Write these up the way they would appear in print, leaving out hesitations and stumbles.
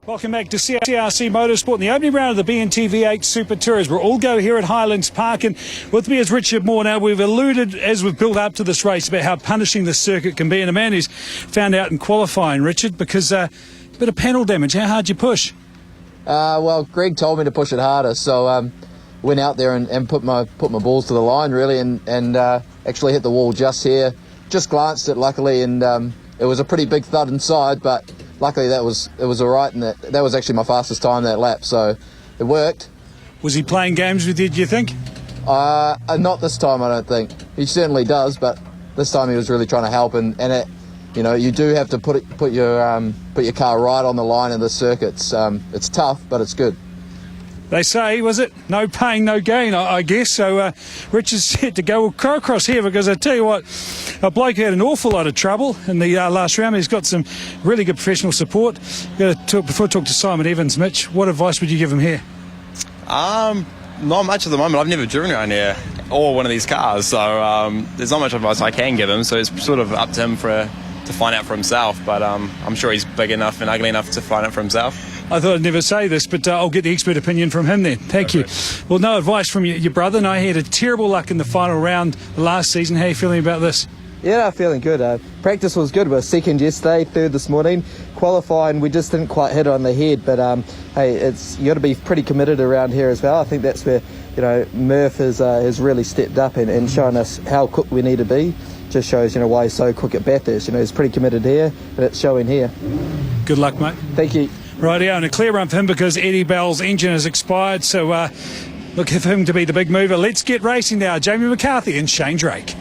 Welcome back to CRC Motorsport in the opening round of the BNT V8 SuperTourers. We're all go here at Highlands Park, and with me is Richard Moore. Now, we've alluded as we've built up to this race about how punishing this circuit can be, and a man who's found out in qualifying, Richard, because a bit of panel damage. How hard you push? Well, Greg told me to push it harder, so went out there and put my balls to the line really, and actually hit the wall just here. Just glanced it luckily, and it was a pretty big thud inside, but luckily it was all right, and that was actually my fastest time that lap, so it worked. Was he playing games with you, do you think? Not this time, I don't think. He certainly does, but this time he was really trying to help, and it, you know, you do have to put your car right on the line in the circuits. It's tough, but it's good. They say, was it? No pain, no gain, I guess. So Richard's set to go across here, because I tell you what, a bloke had an awful lot of trouble in the last round. He's got some really good professional support. Before I talk to Simon Evans, Mitch, what advice would you give him here? Not much at the moment. I've never driven around here or one of these cars, so there's not much advice I can give him. So it's sort of up to him to find out for himself. But I'm sure he's big enough and ugly enough to find out for himself. I thought I'd never say this, but I'll get the expert opinion from him then. Thank you. Well, no advice from your brother. No, he had a terrible luck in the final round last season. How are you feeling about this? Yeah, I'm feeling good. Practice was good. We were second yesterday, third this morning. Qualifying, we just didn't quite hit on the head, but hey, you got to be pretty committed around here as well. I think that's where, you know, Murph has really stepped up and shown us how quick we need to be. Just shows, you know, why he's so quick at Bathurst. You know, he's pretty committed here, and it's showing here. Good luck, mate. Thank you. Rightio, and a clear run for him because Eddie Bell's engine has expired, so look for him to be the big mover. Let's get racing now. Jamie McCarthy and Shane Drake.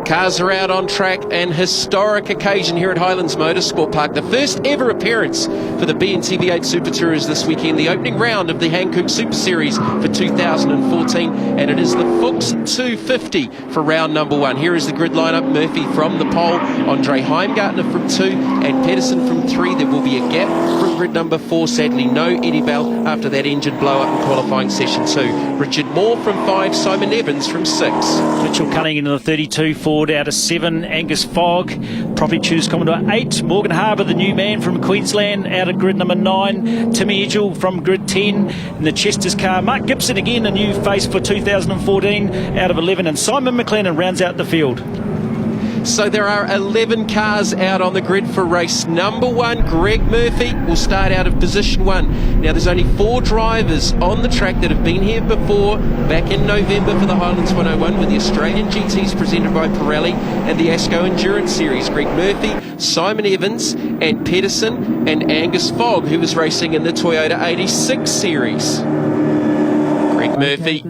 Cars are out on track, an historic occasion here at Highlands Motorsport Park. The first ever appearance for the BNT V8 SuperTourers this weekend, the opening round of the Hankook Super Series for 2014, and it is the Fuchs 250 for round number one. Here is the grid lineup. Murphy from the pole, Andre Heimgartner from 2, and Pedersen from 3. There will be a gap from grid number 4. Sadly, no Eddie Bell after that engine blow-up in qualifying session 2. Richard Moore from 5, Simon Evans from 6. Mitchell Cunningham in the 32, Ford out of 7, Angus Fogg, Profitus Commodore 8, Morgan Harbour, the new man from Queensland, out of grid number 9, Timmy Edgell from grid 10, in the Chester's car, Mark Gibson again, a new face for 2014, out of 11, and Simon McLennan rounds out the field. So there are 11 cars out on the grid for race number 1. Greg Murphy will start out of position 1. Now there's only 4 drivers on the track that have been here before, back in November for the Highlands 101 with the Australian GTs presented by Pirelli and the ASCO Endurance Series. Greg Murphy, Simon Evans and Pedersen, and Angus Fogg, who was racing in the Toyota 86 Series. Greg Murphy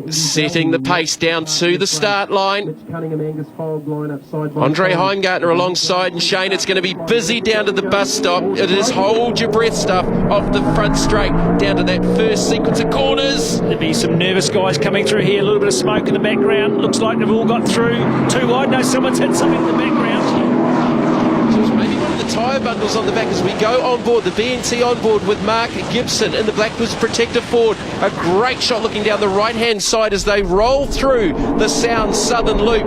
setting the pace down to the start line. Andre Heimgartner alongside, and Shane, it's going to be busy down to the bus stop. It is hold your breath stuff off the front straight down to that first sequence of corners. There'll be some nervous guys coming through here, a little bit of smoke in the background. Looks like they've all got through. Too wide, no, someone's hit something in the background. Maybe one of the tyre bundles on the back as we go on board. The BNT on board with Mark Gibson in the Blackwood's Protector Ford. A great shot looking down the right-hand side as they roll through the Sound Southern Loop.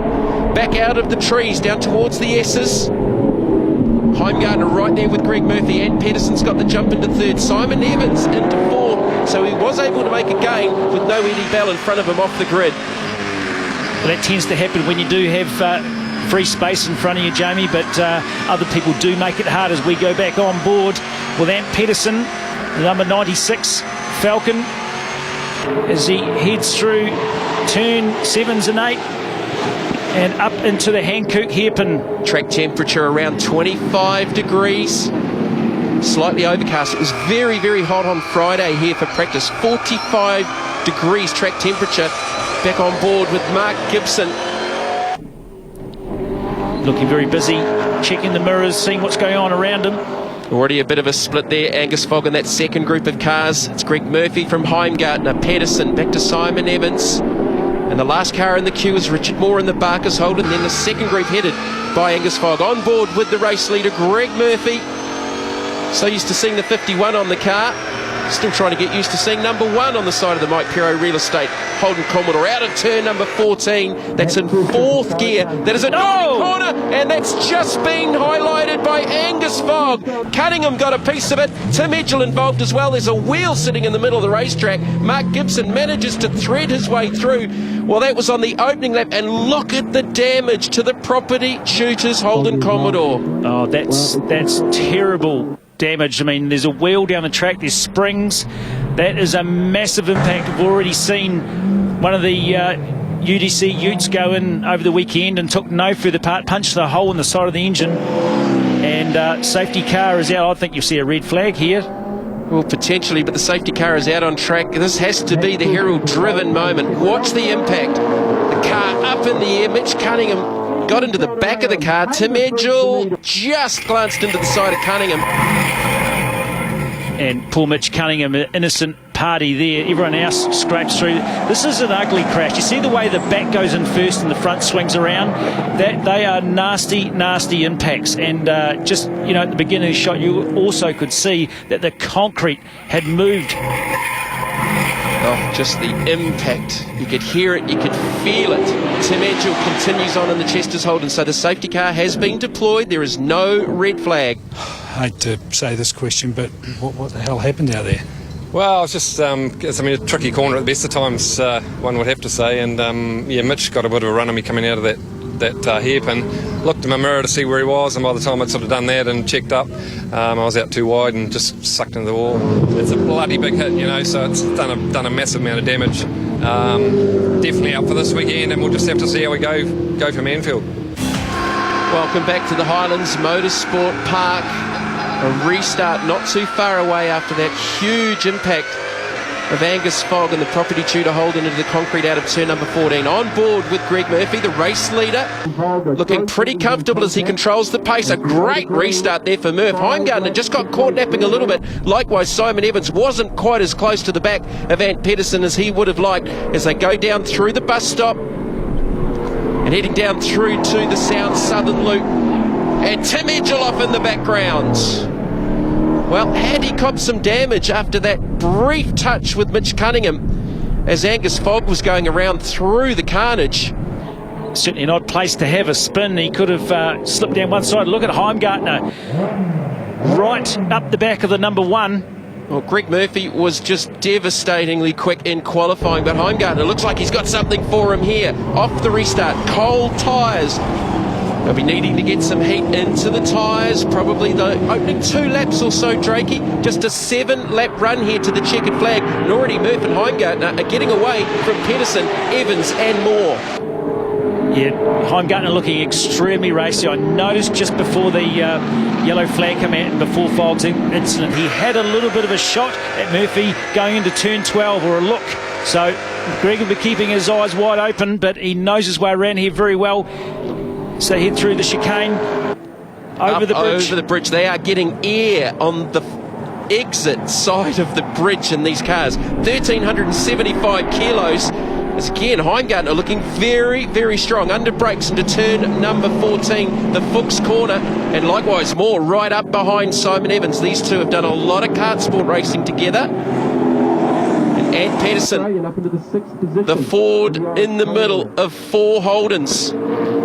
Back out of the trees, down towards the S's. Heimgartner right there with Greg Murphy, and Pedersen's got the jump into 3rd. Simon Evans into 4th. So he was able to make a gain with no Eddie Bell in front of him off the grid. Well, that tends to happen when you do have free space in front of you, Jamie, but other people do make it hard as we go back on board with Ant Pedersen, the number 96 Falcon, as he heads through turn 7s and 8 and up into the Hankook hairpin. Track temperature around 25 degrees. Slightly overcast. It was very, very hot on Friday here for practice. 45 degrees track temperature. Back on board with Mark Gibson. Looking very busy, checking the mirrors, seeing what's going on around him. Already a bit of a split there. Angus Fogg in that second group of cars. It's Greg Murphy from Heimgartner, Pedersen, back to Simon Evans. And the last car in the queue is Richard Moore in the Barker's Holden. Then the second group headed by Angus Fogg. On board with the race leader, Greg Murphy. So used to seeing the 51 on the car. Still trying to get used to seeing number 1 on the side of the Mike Pero Real Estate. Holden Commodore out of turn number 14. That's in 4th gear. That is a corner, and that's just been highlighted by Angus Fogg. Cunningham got a piece of it. Tim Edgell involved as well. There's a wheel sitting in the middle of the racetrack. Mark Gibson manages to thread his way through. Well, that was on the opening lap, and look at the damage to the property tutor's Holden Commodore. Oh, that's terrible damage. I mean, there's a wheel down the track, there's springs. That is a massive impact. We've already seen one of the UDC utes go in over the weekend and took no further part, punched a hole in the side of the engine, and safety car is out. I think you'll see a red flag here. Well, potentially, but the safety car is out on track. This has to be the Herald-driven moment. Watch the impact. The car up in the air. Mitch Cunningham got into the back of the car. Tim Edgell just glanced into the side of Cunningham. And poor Mitch Cunningham, an innocent party there. Everyone else scrapes through. This is an ugly crash. You see the way the back goes in first and the front swings around? That they are nasty, nasty impacts. And just, you know, at the beginning of the shot, you also could see that the concrete had moved. Oh, just the impact. You could hear it, you could feel it. Tim Edgell continues on in the Chester's Holden, so the safety car has been deployed. There is no red flag. I hate to say this question, but what the hell happened out there? Well, it's just a tricky corner at the best of times, one would have to say. And Mitch got a bit of a run on me coming out of that hairpin. Looked in my mirror to see where he was, and by the time I'd sort of done that and checked up, I was out too wide and just sucked into the wall. It's a bloody big hit, you know, so it's done a massive amount of damage. Definitely out for this weekend, and we'll just have to see how we go from Anfield. Welcome back to the Highlands Motorsport Park. A restart not too far away after that huge impact of Angus Fogg and the property tutor Holden into the concrete out of turn number 14. On board with Greg Murphy, the race leader, looking pretty comfortable as he controls the pace. A great restart there for Murph. Heimgartner just got caught napping a little bit. Likewise, Simon Evans wasn't quite as close to the back of Ant Pedersen as he would have liked as they go down through the bus stop and heading down through to the Sound Southern Loop. And Tim Edgell off in the background. Well, had he copped some damage after that brief touch with Mitch Cunningham as Angus Fogg was going around through the carnage? Certainly an odd place to have a spin. He could have slipped down one side. Look at Heimgartner right up the back of the number 1. Well, Greg Murphy was just devastatingly quick in qualifying, but Heimgartner looks like he's got something for him here. Off the restart, cold tyres. They'll be needing to get some heat into the tyres, probably the opening 2 laps or so, Drakey. Just a 7-lap run here to the checkered flag. And already Murph and Heimgartner are getting away from Pedersen, Evans and more. Yeah, Heimgartner looking extremely racy. I noticed just before the yellow flag came out and before Fogg's incident, he had a little bit of a shot at Murphy going into turn 12, or a look. So Greg will be keeping his eyes wide open, but he knows his way around here very well. So head through the chicane, over the bridge. Over the bridge. They are getting air on the exit side of the bridge in these cars. 1,375 kilos. As again, Heimgartner looking very, very strong. Under brakes into turn number 14, the Fuchs corner. And likewise more right up behind Simon Evans. These two have done a lot of kart sport racing together. And Ant Pedersen, the Ford in the middle of 4 Holdens.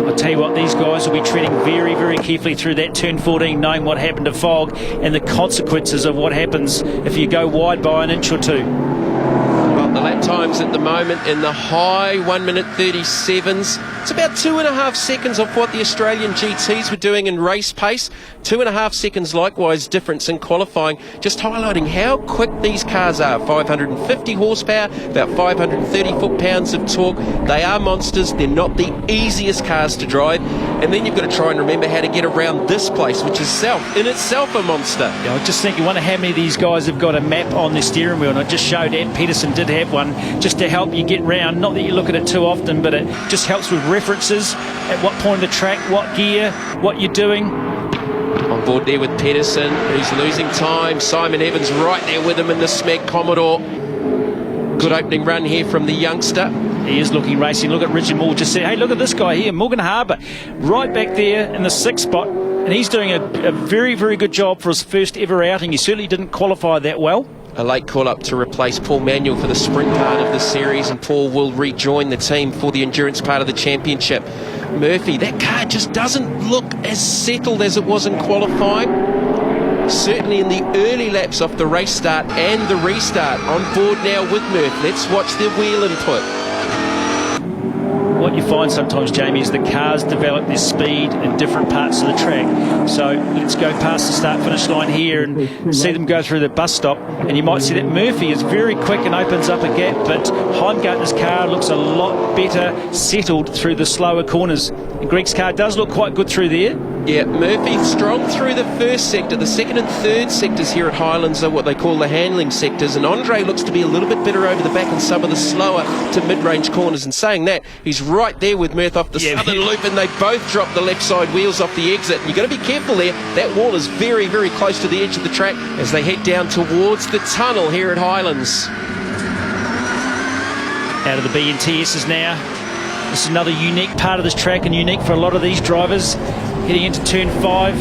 I'll tell you what, these guys will be treading very, very carefully through that turn 14, knowing what happened to Fogg and the consequences of what happens if you go wide by an inch or 2. Well, the lap times at the moment in the high 1 minute 37s. It's about 2.5 seconds off what the Australian GTs were doing in race pace. 2.5 seconds likewise difference in qualifying, just highlighting how quick these cars are. 550 horsepower, about 530 foot-pounds of torque. They are monsters. They're not the easiest cars to drive. And then you've got to try and remember how to get around this place, which is in itself a monster. Yeah, I just think you wonder how many of these guys have got a map on their steering wheel, and I just showed Ant Pedersen did have one just to help you get round. Not that you look at it too often, but it just helps with references at what point of the track, what gear, what you're doing. On board there with Pedersen, who's losing time. Simon Evans right there with him in the Smeg Commodore. Good opening run here from the youngster. He is looking racing. Look at Richard Moore just said, hey, look at this guy here, Morgan Harbour, right back there in the 6th spot. And he's doing a very, very good job for his first ever outing. He certainly didn't qualify that well. A late call-up to replace Paul Manuel for the sprint part of the series, and Paul will rejoin the team for the endurance part of the championship. Murphy, that car just doesn't look as settled as it was in qualifying. Certainly in the early laps off the race start and the restart. On board now with Murphy. Let's watch their wheel input. What you find sometimes, Jamie, is the cars develop their speed in different parts of the track. So let's go past the start-finish line here and see them go through the bus stop. And you might see that Murphy is very quick and opens up a gap, but Heimgartner's car looks a lot better settled through the slower corners. And Greg's car does look quite good through there. Yeah, Murphy strong through the first sector. The second and third sectors here at Highlands are what they call the handling sectors, and Andre looks to be a little bit better over the back in some of the slower to mid-range corners. And saying that, he's right there with Murph off the southern loop, and they both drop the left side wheels off the exit. And you've got to be careful there. That wall is very, very close to the edge of the track as they head down towards the tunnel here at Highlands. Out of the BNTSs now. This is another unique part of this track, and unique for a lot of these drivers. Heading into turn 5,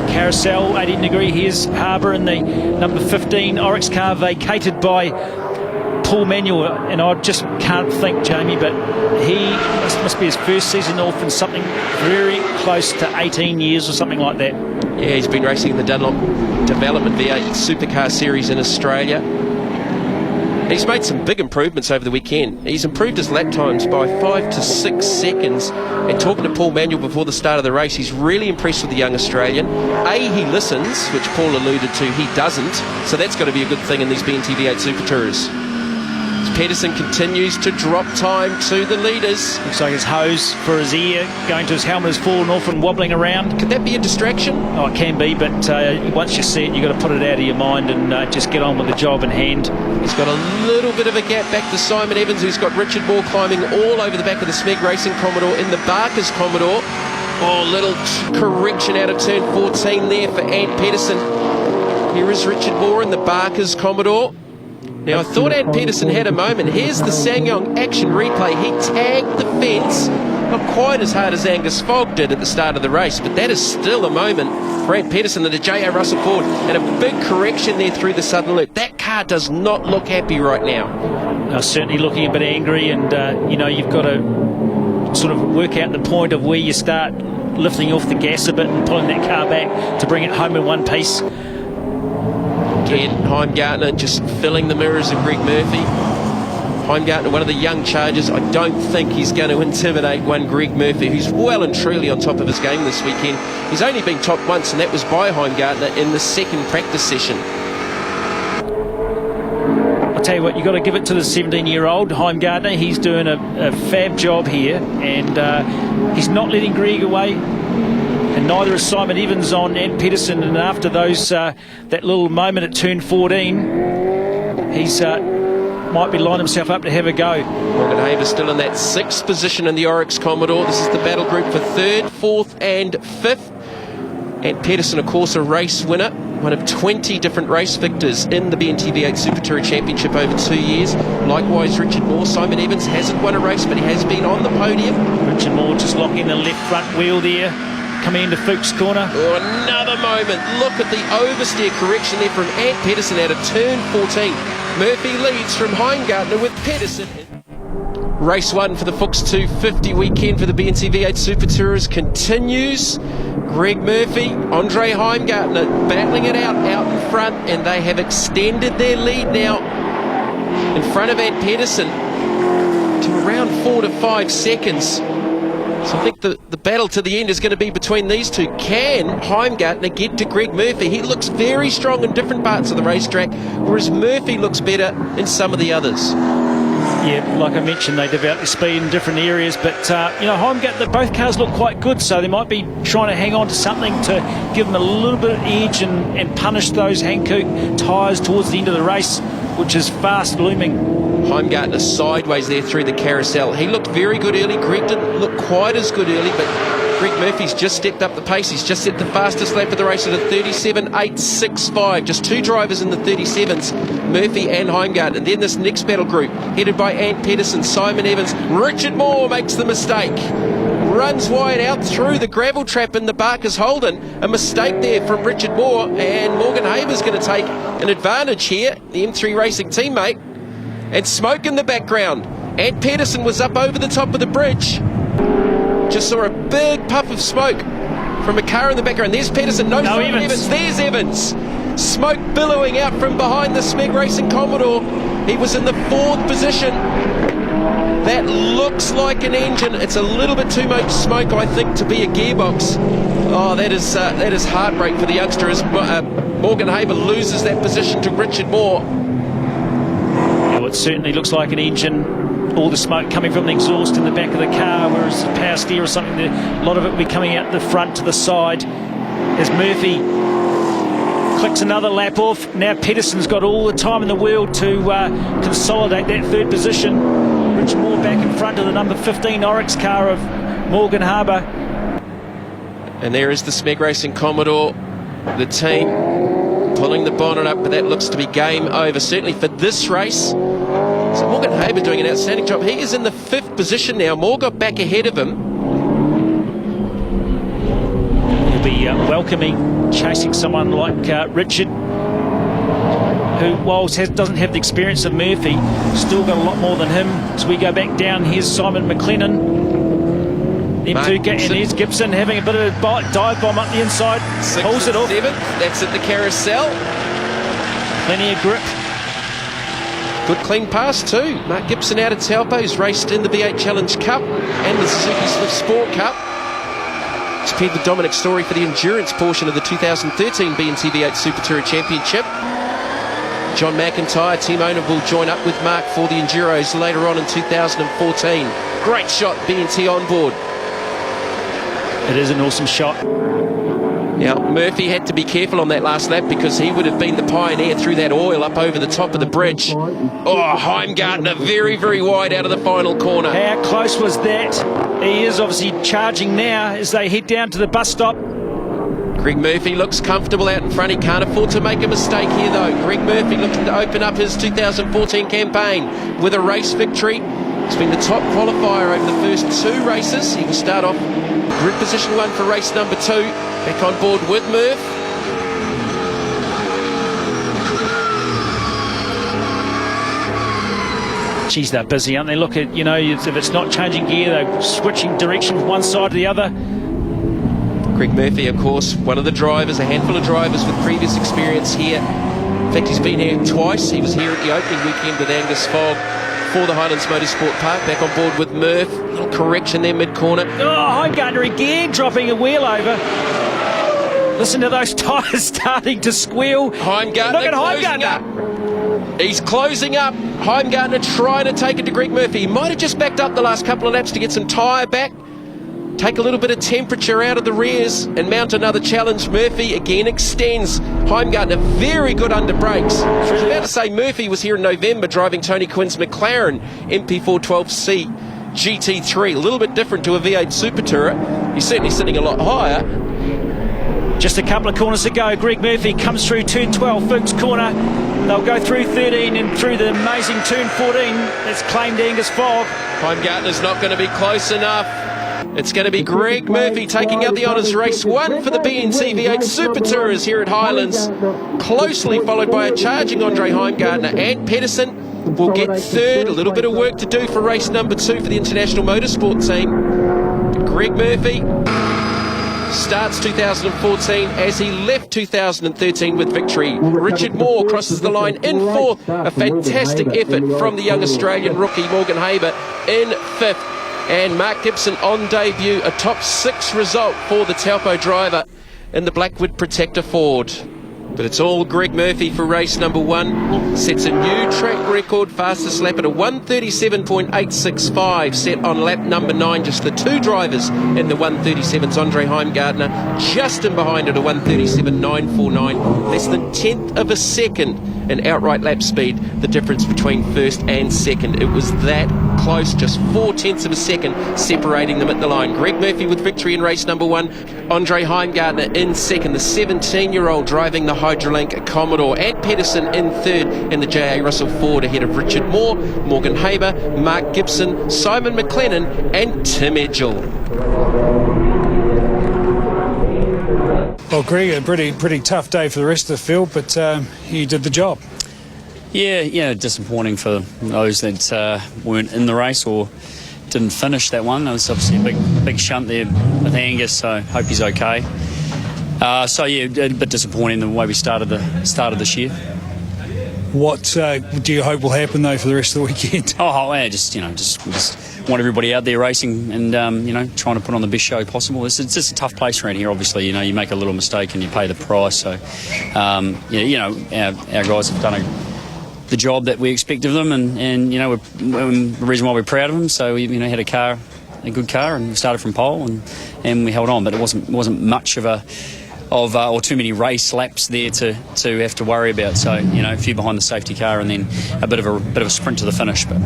carousel, 18 degree. Here's Harbour in the number 15 Oryx car, vacated by Paul Manuel. And I just can't think, Jamie, but he must be his first season off in something very close to 18 years or something like that. Yeah, he's been racing in the Dunlop Development V8 Supercar Series in Australia. He's made some big improvements over the weekend. He's improved his lap times by 5 to 6 seconds. And talking to Paul Manuel before the start of the race, he's really impressed with the young Australian. He listens, which Paul alluded to, he doesn't. So that's got to be a good thing in these BNT V8 SuperTourers. Pedersen continues to drop time to the leaders. Looks like his hose for his ear going to his helmet has fallen off and wobbling around. Could that be a distraction? Oh, it can be, but once you see it, you've got to put it out of your mind and just get on with the job in hand. He's got a little bit of a gap back to Simon Evans, who's got Richard Moore climbing all over the back of the Smeg Racing Commodore in the Barker's Commodore. Oh, little correction out of turn 14 there for Ant Pedersen. Here is Richard Moore in the Barker's Commodore. Now, I thought Ant Pedersen had a moment. Here's the Sangyong action replay. He tagged the fence, not quite as hard as Angus Fogg did at the start of the race, but that is still a moment for Ant Pedersen and the J.A. Russell Ford, and a big correction there through the southern loop. That car does not look happy right now. Certainly looking a bit angry, and you've got to sort of work out the point of where you start lifting off the gas a bit and pulling that car back to bring it home in one piece. Again, Heimgartner just filling the mirrors of Greg Murphy. Heimgartner, one of the young chargers. I don't think he's going to intimidate one Greg Murphy, who's well and truly on top of his game this weekend. He's only been topped once, and that was by Heimgartner in the second practice session. I'll tell you what, you've got to give it to the 17-year-old Heimgartner. He's doing a fab job here, and he's not letting Greg away. And neither is Simon Evans on Ant Pedersen. And after those that little moment at turn 14, he's might be lining himself up to have a go. Morgan Haver still in that 6th position in the Oryx Commodore. This is the battle group for 3rd, 4th and 5th. Ant Pedersen, of course, a race winner. One of 20 different race victors in the BNT V8 Super Tourer Championship over 2 years. Likewise, Richard Moore. Simon Evans hasn't won a race, but he has been on the podium. Richard Moore just locking the left front wheel there. Coming into Fuchs' corner. Oh, another moment. Look at the oversteer correction there from Ant Pedersen out of turn 14. Murphy leads from Heimgartner with Pedersen. Race 1 for the Fuchs 250 weekend for the BNT V8 Super Tourers continues. Greg Murphy, Andre Heimgartner battling it out in front, and they have extended their lead now in front of Ant Pedersen to around 4 to 5 seconds. So I think the battle to the end is going to be between these two. Can Heimgartner get to Greg Murphy? He looks very strong in different parts of the racetrack, whereas Murphy looks better in some of the others. Yeah, like I mentioned, they develop their speed in different areas, but Heimgartner, both cars look quite good, so they might be trying to hang on to something to give them a little bit of edge and punish those Hankook tyres towards the end of the race, which is fast looming. Heimgartner sideways there through the carousel. He looked very good early. Greg didn't look quite as good early, but Greg Murphy's just stepped up the pace. He's just set the fastest lap of the race at a 37.865. Just 2 drivers in the 37s, Murphy and Heimgartner. And then this next battle group, headed by Ant Pedersen, Simon Evans. Richard Moore makes the mistake. runs wide out through the gravel trap in the Barker's Holden. A mistake there from Richard Moore, and Morgan Haber's going to take an advantage here, the M3 Racing teammate. And smoke in the background. Ant Pedersen was up over the top of the bridge. Just saw a big puff of smoke from a car in the background. There's Pedersen, no sign of Evans. There's Evans. Smoke billowing out from behind the Smeg Racing Commodore. He was in the 4th position. That looks like an engine. It's a little bit too much smoke, I think, to be a gearbox. Oh, that is heartbreak for the youngster as Morgan Haber loses that position to Richard Moore. Well, it certainly looks like an engine. All the smoke coming from the exhaust in the back of the car, whereas the power steer or something, a lot of it will be coming out the front to the side. As Murphy clicks another lap off, now Pedersen's got all the time in the world to consolidate that 3rd position. Richard Moore back in front of the number 15 Oryx car of Morgan Haber. And there is the Smeg Racing Commodore, the team pulling the bonnet up, but that looks to be game over, certainly for this race. So Morgan Haber doing an outstanding job. He is in the 5th position now. Moore got back ahead of him. He'll be welcoming, chasing someone like Richard, who, whilst doesn't have the experience of Murphy, still got a lot more than him. As we go back down, here's Simon McLennan. M2, and here's Gibson having a bit of a dive bomb up the inside. Pulls it off. 7th. That's at the carousel. Plenty of grip. Good clean pass too. Mark Gibson out of Taupo, who's raced in the V8 Challenge Cup and the Suzuki Swift Sport Cup. He's paired with Dominic Story for the endurance portion of the 2013 BNT V8 Super Tourer Championship. John McIntyre, team owner, will join up with Mark for the Enduros later on in 2014. Great shot, BNT on board. It is an awesome shot. Now, Murphy had to be careful on that last lap because he would have been the pioneer through that oil up over the top of the bridge. Oh, Heimgartner very, very wide out of the final corner. How close was that? He is obviously charging now as they head down to the bus stop. Greg Murphy looks comfortable out in front. He can't afford to make a mistake here, though. Greg Murphy looking to open up his 2014 campaign with a race victory. He's been the top qualifier over the first 2 races. He will start off grid position 1 for race number 2. Back on board with Murph. Geez, they're busy, aren't they? Look at, you know, if it's not changing gear, they're switching direction from one side to the other. Greg Murphy, of course, one of the drivers, a handful of drivers with previous experience here. In fact, he's been here twice. He was here at the opening weekend with Angus Fogg for the Highlands Motorsport Park. Back on board with Murph. A little correction there mid-corner. Oh, Heimgartner again, dropping a wheel over. Listen to those tyres starting to squeal. Heimgartner. Look at Heimgartner. He's closing up. Heimgartner trying to take it to Greg Murphy. He might have just backed up the last couple of laps to get some tyre back. Take a little bit of temperature out of the rears and mount another challenge. Murphy again extends. Heimgartner very good under brakes. I was about to say Murphy was here in November driving Tony Quinn's McLaren MP412C GT3. A little bit different to a V8 Super Tourer. He's certainly sitting a lot higher. Just a couple of corners to go. Greg Murphy comes through turn 12, Fuchs corner. They'll go through 13 and through the amazing turn 14. That's claimed Angus Fogg. Heimgartner's not going to be close enough. It's going to be Greg Murphy taking out the honours. Race 1 for the BNT V8 Super Tourers here at Highlands. Closely followed by a charging Andre Heimgartner. Ant Pedersen will get 3rd. A little bit of work to do for race number 2 for the International Motorsport team. Greg Murphy starts 2014 as he left 2013 with victory. Richard Moore crosses the line in 4th. A fantastic effort from the young Australian rookie Morgan Haber in 5th. And Mark Gibson on debut, a top 6 result for the Taupo driver in the Blackwood Protector Ford. But it's all Greg Murphy for race number 1. Sets a new track record, fastest lap at a 1:37.865, set on lap number 9. Just the 2 drivers in the 1:37s. Andre Heimgartner just in behind at a 1:37.949. Less than 1/10 of a second in outright lap speed, the difference between first and second. It was that close, just 0.4 of a second separating them at the line. Greg Murphy with victory in race number 1. Andre Heimgartner in second, the 17-year-old driving the Hydrolink Commodore. Ant Pedersen in 3rd in the J.A. Russell Ford ahead of Richard Moore, Morgan Haber, Mark Gibson, Simon McLennan and Tim Edgell. Well, Greg, a pretty tough day for the rest of the field, but you did the job. Yeah, disappointing for those that weren't in the race or didn't finish that one. There was obviously a big shunt there with Angus, so hope he's okay. So yeah, a bit disappointing the way we started this year. What do you hope will happen though for the rest of the weekend? Oh yeah, just want everybody out there racing and trying to put on the best show possible. It's just a tough place around here. Obviously, you make a little mistake and you pay the price. So our guys have done the job that we expect of them, and the reason why we're proud of them. So we had a good car, and we started from pole and we held on, but it wasn't much or too many race laps there to have to worry about. So a few behind the safety car, and then a bit of a sprint to the finish. But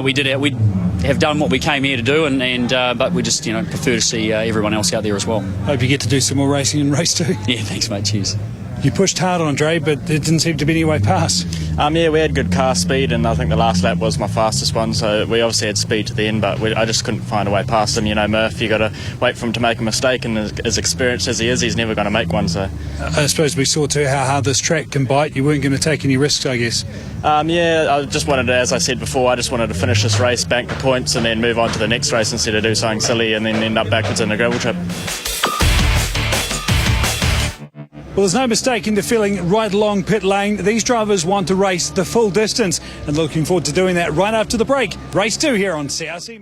we have done what we came here to do, but we just prefer to see everyone else out there as well. Hope you get to do some more racing in race 2. Yeah, thanks mate. Cheers. You pushed hard on Andre, but there didn't seem to be any way past. Yeah, we had good car speed, and I think the last lap was my fastest one, so we obviously had speed to the end, but I just couldn't find a way past him. Murph, you got to wait for him to make a mistake, and as experienced as he is, he's never going to make one. So I suppose we saw too how hard this track can bite. You weren't going to take any risks, I guess. I just wanted to, as I said before, I just wanted to finish this race, bank the points, and then move on to the next race instead of do something silly and then end up backwards in a gravel trip. Well, there's no mistaking the feeling right along pit lane. These drivers want to race the full distance, and looking forward to doing that right after the break. Race 2 here on CRC.